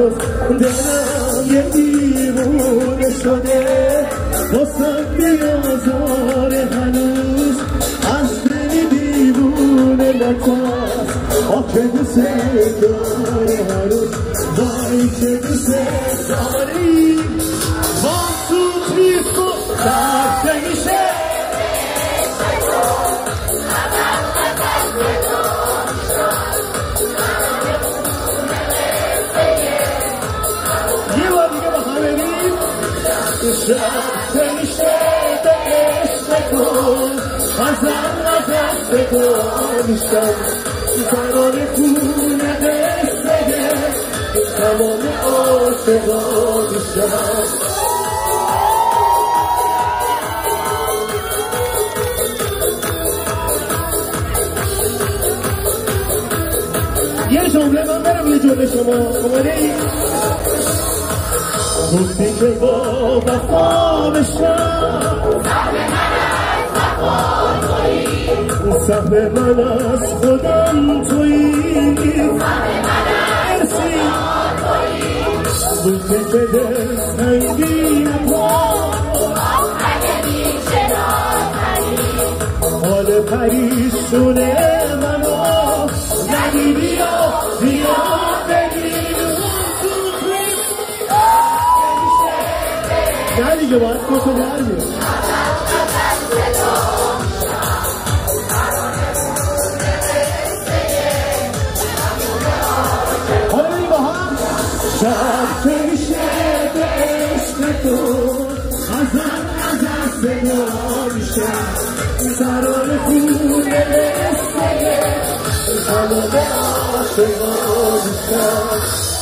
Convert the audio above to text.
هنوز دلم یه دیوونه شده واسم بیازاره هنوز از دلی دیوونه نتاز آخه دوست داره هنوز وای که دوست داری با سوت ریخو رفته میشه شمیشه به عشق کن ازم بکنیشم تمام خونه قصه تمام عاشقانیشم یه جمله من برم یه جمله شما آماده ای؟ گفتی که با وفا بشم سهم من از خودم تویی گفتی که دل سنگینم حال پریشونه منو ندیدی و بیا بگیر نه دیگه باید کتو بردیم حالا بریم با هم شب که میشه به عشق تو ازم صدا میشه سران خونه بسته همه به عاشقا میشه